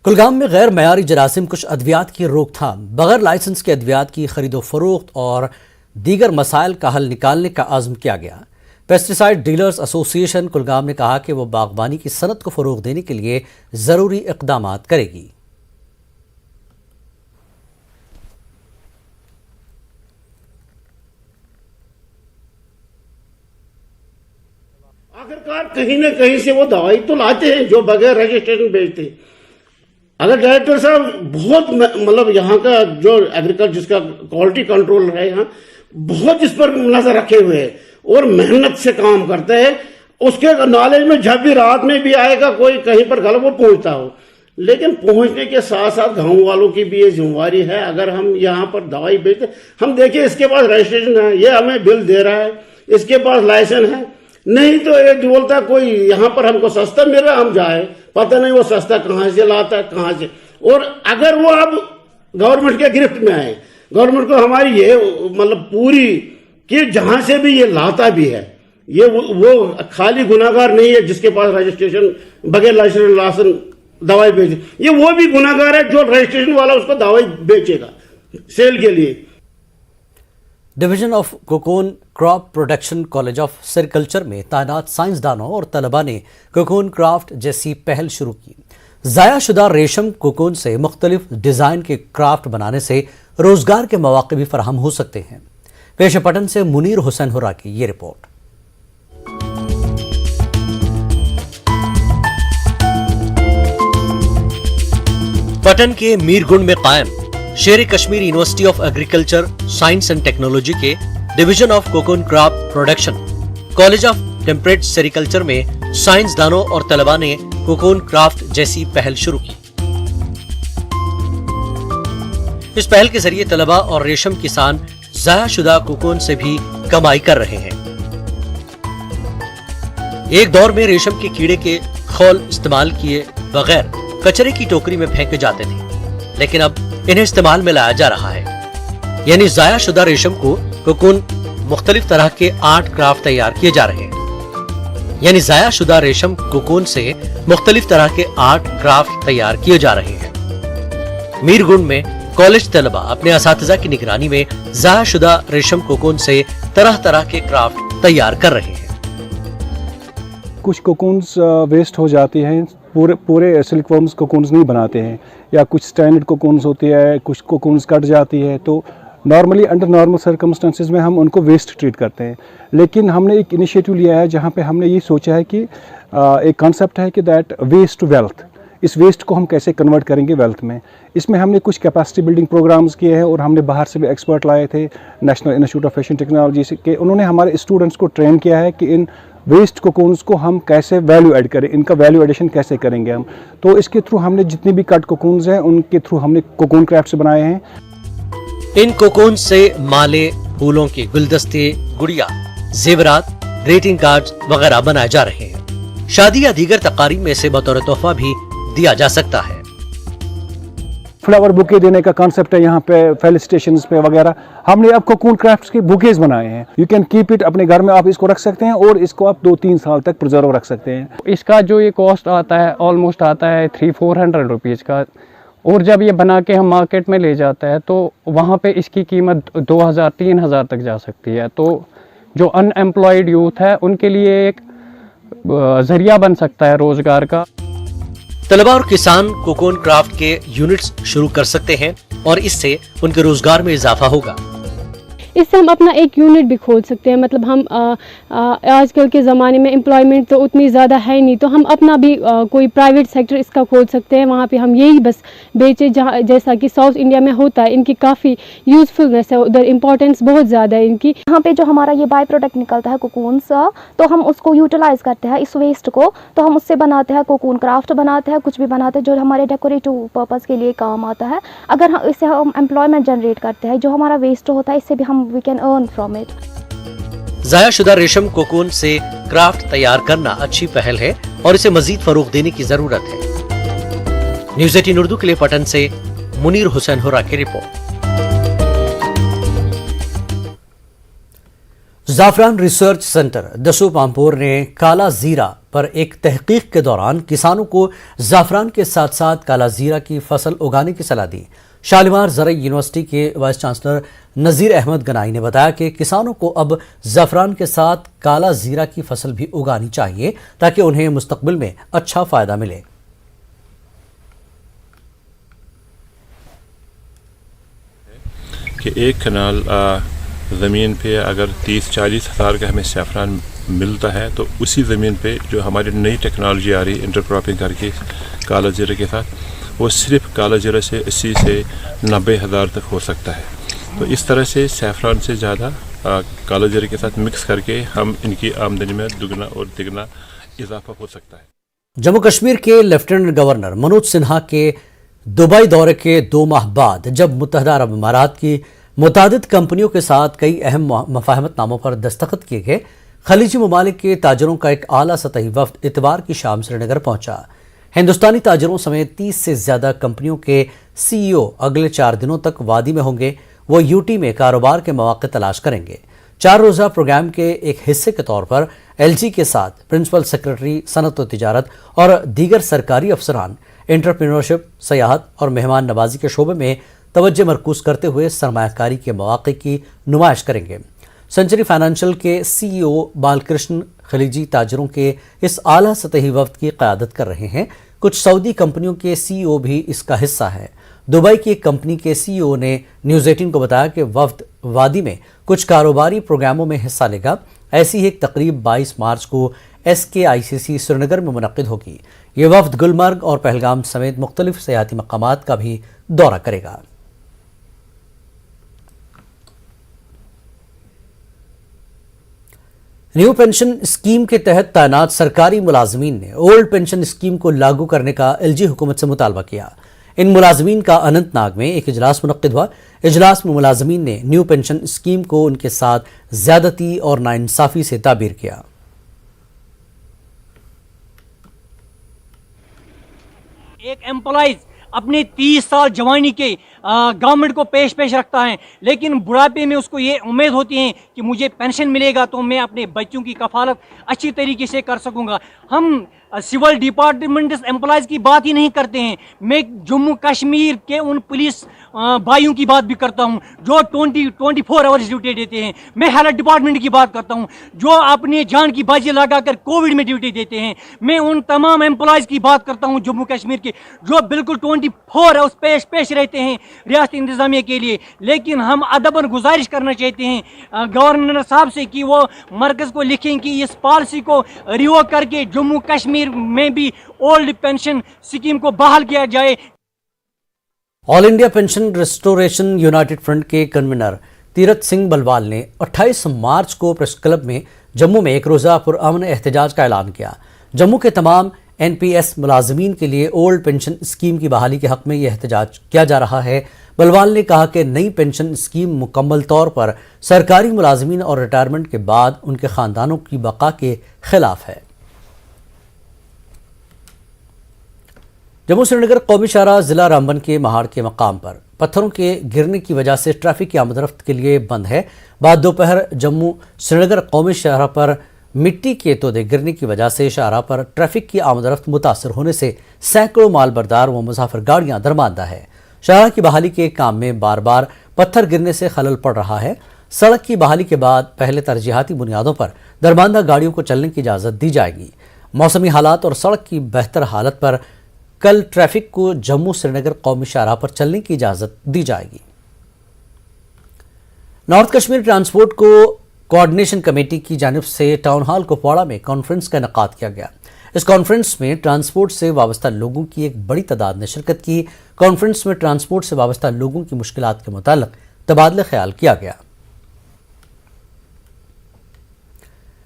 कुलगाम में गैर मयारी जरासीम कुछ अद्वियात की रोकथाम, बगैर लाइसेंस के अद्वियात की खरीदो फरोख्त और दीगर मसाइल का हल निकालने का आज़म किया गया। पेस्टिसाइड डीलर्स एसोसिएशन कुलगाम ने कहा कि वह बागबानी की सनत को फरोग देने के लिए ज़रूरी इक़दाम करेगी। आखिरकार कहीं ना कहीं से वो दवाई तो लाते हैं जो बगैर रजिस्ट्रेशन बेचते हैं। अगर डायरेक्टर साहब बहुत मतलब यहाँ का जो एग्रीकल्चर जिसका क्वालिटी कंट्रोल है यहाँ बहुत इस पर नजर रखे हुए है और मेहनत से काम करते हैं, उसके नॉलेज में जब भी रात में भी आएगा कोई कहीं पर गलत वो पहुंचता हो, लेकिन पहुंचने के साथ साथ गांव वालों की भी ये जिम्मेवारी है। अगर हम यहाँ पर दवाई बेचते, हम देखिए इसके पास रजिस्ट्रेशन है, ये हमें बिल दे रहा है, इसके पास लाइसेंस है, नहीं तो ये बोलता कोई यहाँ पर हमको सस्ता मिल रहा हम जाए, पता नहीं वो सस्ता कहाँ से लाता है कहाँ से। और अगर वो अब गवर्नमेंट के गिरफ्त में आए, गवर्नमेंट को हमारी ये मतलब पूरी कि जहां से भी ये लाता भी है ये वो खाली गुनाहगार नहीं है जिसके पास रजिस्ट्रेशन बगैर लाइसेंस दवाई बेचे, ये वो भी गुनाहगार है जो रजिस्ट्रेशन वाला उसको दवाई बेचेगा सेल के लिए। Division of cocoon crop production college of sericulture में तैनात साइंसदानों और तलबा ने कोकोन क्राफ्ट जैसी पहल शुरू की। ज़ाया शुदा रेशम कोकोन से मुख्तलिफ डिज़ाइन के क्राफ्ट बनाने से रोजगार के मौके भी फराहम हो सकते हैं। पेश पटन से मुनीर हुसैन हुरा की ये रिपोर्ट। पटन के मीरगुंड में कायम Sher Kashmir university of agriculture science and technology के division of cocoon crop production college of temperate sericulture में साइंसदानों और तलबा ने कोकोन क्राफ्ट जैसी पहल शुरू की। इस पहल के जरिए तलबा और रेशम किसान ज़ाया शुदा कोकोन से भी कमाई कर रहे हैं। एक दौर में रेशम के कीड़े के खोल इस्तेमाल किए बगैर कचरे की टोकरी में फेंके जाते थे, लेकिन अब इन्हें इस्तेमाल में लाया जा रहा है। यानी ज़ाया शुदा रेशम को कोकोन मुख्तलिफ तरह के आर्ट क्राफ्ट तैयार किए जा रहे हैं। यानी ज़ाया शुदा रेशम कोकोन से मुख्तलिफ तरह के आर्ट क्राफ्ट तैयार किए जा रहे हैं। मीरगुंड में कॉलेज तलबा अपने असातिज़ा की निगरानी में ज़ाया शुदा रेशम कोकोन से तरह तरह के क्राफ्ट तैयार कर रहे हैं। कुछ कोकोन्स वेस्ट हो जाती हैं, पूरे सिल्क वर्म्स कोकोन्स नहीं बनाते हैं, या कुछ स्टैंडर्ड कोकोन्स होती है, कुछ कोकोन्स कट जाती है, तो नॉर्मली अंडर नॉर्मल सर्कमस्टेंसेस में हम उनको वेस्ट ट्रीट करते हैं। लेकिन हमने एक इनिशिएटिव लिया है जहाँ पे हमने ये सोचा है कि एक कॉन्सेप्ट है कि दैट वेस्ट टू वेल्थ, इस वेस्ट को हम कैसे कन्वर्ट करेंगे वेल्थ में। इसमें हमने कुछ कैपेसिटी बिल्डिंग प्रोग्राम्स किए हैं और हमने बाहर से भी एक्सपर्ट लाए थे national institute of fashion technology से, कि उन्होंने हमारे स्टूडेंट्स को ट्रेन किया है कि इन वेस्ट कोकोन्स को हम कैसे वैल्यू ऐड करें, इनका वैल्यू एडिशन कैसे करेंगे हम। तो इसके थ्रू हमने जितने भी कट कोकोन्स हैं उनके थ्रू हमने कोकोन क्राफ्ट्स बनाए हैं। इन कोकोन से माले, फूलों के गुलदस्ते, गुड़िया, जेवरात, ग्रीटिंग कार्ड्स वगैरह बनाए जा रहे हैं। शादी या दीगर तकारीब में से बतौर तोहफा भी दिया जा सकता है। फ्लावर बुके देने का कॉन्सेप्ट है यहाँ पे, फेलिसिटेशंस पे वगैरह। हमने अब कोकोन क्राफ्ट्स के बुकेज बनाए हैं। यू कैन कीप इट, अपने घर में आप इसको रख सकते हैं और इसको आप 2-3 साल तक प्रिजर्व रख सकते हैं। इसका जो ये कॉस्ट आता है ऑलमोस्ट आता है 300-400 रुपीज़ का, और जब ये बना के हम मार्केट में ले जाते हैं तो वहाँ पे इसकी कीमत 2000-3000 तक जा सकती है। तो जो अनएम्प्लॉयड यूथ है उनके लिए एक जरिया बन सकता है रोजगार का। तलबा और किसान कोकोन क्राफ्ट के यूनिट्स शुरू कर सकते हैं और इससे उनके रोजगार में इजाफा होगा। इससे हम अपना एक यूनिट भी खोल सकते हैं। मतलब हम आजकल के ज़माने में एम्प्लॉयमेंट तो उतनी ज़्यादा है नहीं, तो हम अपना भी कोई प्राइवेट सेक्टर इसका खोल सकते हैं। वहाँ पे हम यही बस बेचे, जहाँ जैसा कि साउथ इंडिया में होता है। इनकी काफ़ी यूज़फुलनेस है, उधर इम्पोर्टेंस बहुत ज़्यादा है इनकी। यहाँ पे जो हमारा ये बाय प्रोडक्ट निकलता है कोकून्स, तो हम उसको यूटिलाइज करते हैं इस वेस्ट को, तो हम उससे बनाते हैं कोकून क्राफ्ट बनाते हैं, कुछ भी बनाते हैं जो हमारे डेकोरेटिव पर्पज़ के लिए काम आता है। अगर इससे हम एम्प्लॉयमेंट जनरेट करते हैं, जो हमारा वेस्ट होता है इससे भी हम we can earn from it. ज़ाया शुदा रेशम कोकोन से क्राफ्ट तैयार करना अच्छी पहल है और इसे मजीद फरोग देने की जरूरत है। न्यूज़ 18 उर्दू के लिए पटन से मुनीर हुसैन हुरा की रिपोर्ट। जाफरान रिसर्च सेंटर दसू पामपुर ने काला जीरा पर एक तहकीक के दौरान किसानों को जाफरान के साथ साथ काला जीरा की फसल उगाने की सलाह दी। शालीमार ज़राई यूनिवर्सिटी के वाइस चांसलर नज़ीर अहमद गनाई ने बताया कि किसानों को अब जाफरान के साथ काला जीरा की फसल भी उगानी चाहिए ताकि उन्हें मुस्तकबिल में अच्छा फायदा मिले। कि एक कनाल ज़मीन पे अगर 30-40 हज़ार का हमें सैफरान मिलता है तो उसी ज़मीन पे जो हमारी नई टेक्नोलॉजी आ रही है इंटरक्रॉपिंग करके काला जीरा के साथ, वो सिर्फ काला जीरा से 80 से 90 हज़ार तक हो सकता है। तो इस तरह से सैफरान से ज़्यादा काला जीरा के साथ मिक्स करके हम इनकी आमदनी में दुगना और तिगना इजाफा हो सकता है। जम्मू कश्मीर के लेफ्टिनेंट गवर्नर मनोज सिन्हा के दुबई दौरे के 2 माह बाद जब मुत्तहदा अरब अमारात की मुतादिद कंपनियों के साथ कई अहम मफाहमतनामों पर दस्तखत किए गए, खलीजी ममालिक के ताजरों का एक आला सतही वफ्द इतवार की शाम श्रीनगर पहुंचा। हिंदुस्तानी ताजरों समेत 30 से ज्यादा कंपनियों के CEO अगले 4 दिनों तक वादी में होंगे। वो यूटी में कारोबार के मौके तलाश करेंगे। 4 रोज़ा प्रोग्राम के एक हिस्से के तौर पर LG के साथ प्रिंसिपल सेक्रेटरी सनत व तिजारत और दीगर सरकारी अफसरान एंटरप्रेन्योरशिप, सयाहत और मेहमान नवाजी के शोबे में तवज्जो मरकूज करते हुए सरमायाकारी के मौके की नुमाइश करेंगे। सेंचुरी फाइनेंशियल के CEO बालकृष्ण खलीजी ताजरों के इस आला सतही वफ्द की क़यादत कर रहे हैं। कुछ सऊदी कंपनियों के CEO भी इसका हिस्सा है। दुबई की एक कंपनी के CEO ने न्यूज़ 18 को बताया कि वफ्द वादी में कुछ कारोबारी प्रोग्रामों में हिस्सा लेगा। ऐसी ही एक तकरीब 22 मार्च को SKICC श्रीनगर में मुनक्किद होगी। ये वफ्द गुलमर्ग और पहलगाम समेत मुख्तलिफ सयाहती मकामात का भी दौरा करेगा। न्यू पेंशन स्कीम के तहत तैनात सरकारी मुलाजमीन ने ओल्ड पेंशन स्कीम को लागू करने का LG हुकूमत से मुतालबा किया। इन मुलाजमीन का अनंतनाग में एक इजलास मुनक्किद हुआ। इजलास में मुलाजमीन ने न्यू पेंशन स्कीम को उनके साथ ज्यादती और नाइंसाफी से ताबीर किया। एक एम्प्लॉइज अपने 30 साल जवानी के गवर्नमेंट को पेश रखता है, लेकिन बुढ़ापे में उसको ये उम्मीद होती है कि मुझे पेंशन मिलेगा तो मैं अपने बच्चों की कफालत अच्छी तरीके से कर सकूंगा। हम सिविल डिपार्टमेंट एम्प्लॉयज़ की बात ही नहीं करते हैं। मैं जम्मू कश्मीर के उन पुलिस भाइयों की बात भी करता हूं जो 24 आवर्स ड्यूटी देते हैं। मैं हेल्थ डिपार्टमेंट की बात करता हूं जो अपनी जान की बाजी लगाकर कोविड में ड्यूटी देते हैं। मैं उन तमाम एम्प्लॉयज़ की बात करता हूं जम्मू कश्मीर के जो बिल्कुल 24 आवर्स पेश रहते हैं रियासती इंतजामिया के लिए। लेकिन हम अदबन गुजारिश करना चाहते हैं गवर्नर साहब से कि वो मरकज़ को लिखें कि इस पॉलिसी को रिवोक करके जम्मू कश्मीर में भी ओल्ड पेंशन स्कीम को बहाल किया जाए। All India pension restoration United front के कन्वीनर तीरथ सिंह बलवाल ने 28 मार्च को प्रेस क्लब में जम्मू में एक रोज़ा पुरअमन एहतजाज का ऐलान किया। जम्मू के तमाम NPS मुलाजमीन के लिए ओल्ड पेंशन स्कीम की बहाली के हक में यह एहतजाज किया जा रहा है। बलवाल ने कहा कि नई पेंशन स्कीम मुकम्मल तौर पर सरकारी मुलाजमीन और रिटायरमेंट के बाद उनके खानदानों की बका के खिलाफ है। जम्मू श्रीनगर कौमी शाहराह जिला रामबन के महाड़ के मकाम पर पत्थरों के गिरने की वजह से ट्रैफिक की आमदरफ्त के लिए बंद है। बाद दोपहर जम्मू श्रीनगर कौमी शाहराह पर मिट्टी के तोदे गिरने की वजह से शाहराह पर ट्रैफिक की आमदरफ्त मुतासर होने से सैकड़ों मालबरदार व मुसाफिर गाड़ियां दरमांदा है। शाहराह की बहाली के काम में बार बार पत्थर गिरने से खलल पड़ रहा है। सड़क की बहाली के बाद पहले तरजीहाती बुनियादों पर दरमांदा गाड़ियों को चलने की इजाज़त दी जाएगी। मौसमी हालात और सड़क की बेहतर हालत पर कल ट्रैफिक को जम्मू श्रीनगर कौमी शाहराह पर चलने की इजाज़त दी जाएगी। नॉर्थ कश्मीर ट्रांसपोर्ट को कोऑर्डिनेशन कमेटी की जानिब से टाउन हॉल कुपवाड़ा में कॉन्फ्रेंस का इनेकाद किया गया। इस कॉन्फ्रेंस में ट्रांसपोर्ट से वाबस्ता लोगों की एक बड़ी तादाद ने शिरकत की। कॉन्फ्रेंस में ट्रांसपोर्ट से वाबस्ता लोगों की मुश्किलात के मुतालिक तबादला ख्याल किया गया।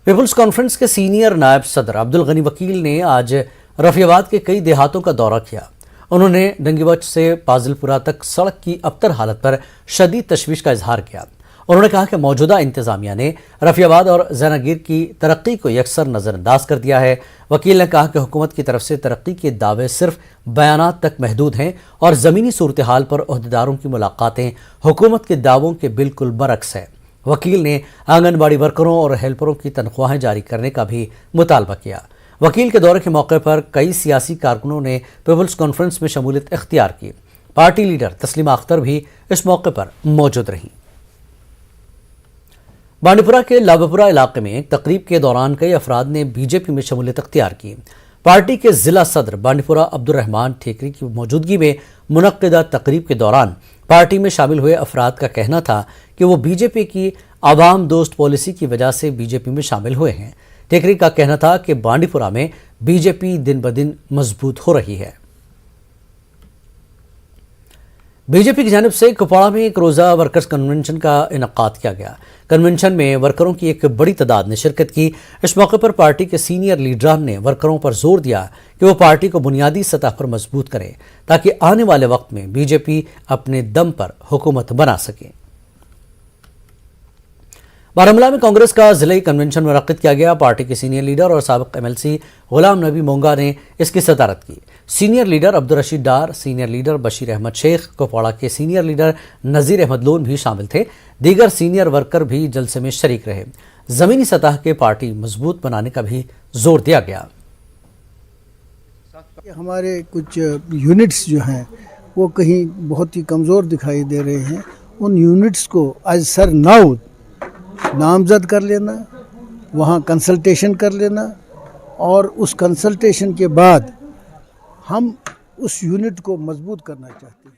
पीपुल्स कॉन्फ्रेंस के सीनियर नायब सदर अब्दुल गनी वकील ने आज रफियाबाद के कई देहातों का दौरा किया। उन्होंने डंगीबच से पाजिलपुरा तक सड़क की अबतर हालत पर शदीद तशवीश का इजहार किया। उन्होंने कहा कि मौजूदा इंतजामिया ने रफियाबाद और जैनागीर की तरक्की को यकसर नज़रअंदाज कर दिया है। वकील ने कहा कि हुकूमत की तरफ से तरक्की के दावे सिर्फ बयानात तक महदूद हैं और ज़मीनी सूरत हाल पर ओहदेदारों की मुलाकातें हुकूमत के दावों के बिल्कुल बरक्स है। वकील ने आंगनबाड़ी वर्करों और हेल्परों की तनख्वाहें जारी करने का भी मुतालबा किया। वकील के दौरे के मौके पर कई सियासी कारकुनों ने पीपल्स कॉन्फ्रेंस में शमूलियत इख्तियार की। पार्टी लीडर तस्लीमा अख्तर भी इस मौके पर मौजूद रहीं। बांडीपुरा के लाभपुरा इलाके में एक तकरीब के दौरान कई अफराद ने बीजेपी में शमूलियत इख्तियार की। पार्टी के जिला सदर बांडीपुरा अब्दुल रहमान ठेकरी की मौजूदगी में मुनक्किदा तकरीब के दौरान पार्टी में शामिल हुए अफराद का कहना था कि वो बीजेपी की आवाम दोस्त पॉलिसी की वजह से बीजेपी में शामिल हुए हैं। ठेकरी का कहना था कि बांडीपुरा में बीजेपी दिन ब दिन मजबूत हो रही है। बीजेपी की जानिब से कुपवाड़ा में एक रोज़ा वर्कर्स कन्वेंशन का इनेकाद किया गया। कन्वेंशन में वर्करों की एक बड़ी तादाद ने शिरकत की। इस मौके पर पार्टी के सीनियर लीडरान ने वर्करों पर जोर दिया कि वो पार्टी को बुनियादी सतह पर मजबूत करें ताकि आने वाले वक्त में बीजेपी अपने दम पर हुकूमत बना सके। बारामूला में कांग्रेस का जिले कन्वेंशन मुनक्किद किया गया। पार्टी के सीनियर लीडर और साबिक एमएलसी गुलाम नबी मोंगा ने इसकी सदारत की। सीनियर लीडर अब्दुल रशीद डार, सीनियर लीडर बशीर अहमद शेख, कुपवाड़ा के सीनियर लीडर नज़ीर अहमद लोन भी शामिल थे। दीगर सीनियर वर्कर भी जलसे में शरीक रहे। ज़मीनी सतह के पार्टी मजबूत बनाने का भी जोर दिया गया। हमारे कुछ यूनिट्स जो हैं वो कहीं बहुत ही कमज़ोर दिखाई दे रहे हैं। उन यूनिट्स को एज सर नाउ नामजद कर लेना, वहाँ कंसल्टेशन कर लेना और उस कंसल्टेशन के बाद हम उस यूनिट को मजबूत करना चाहते हैं।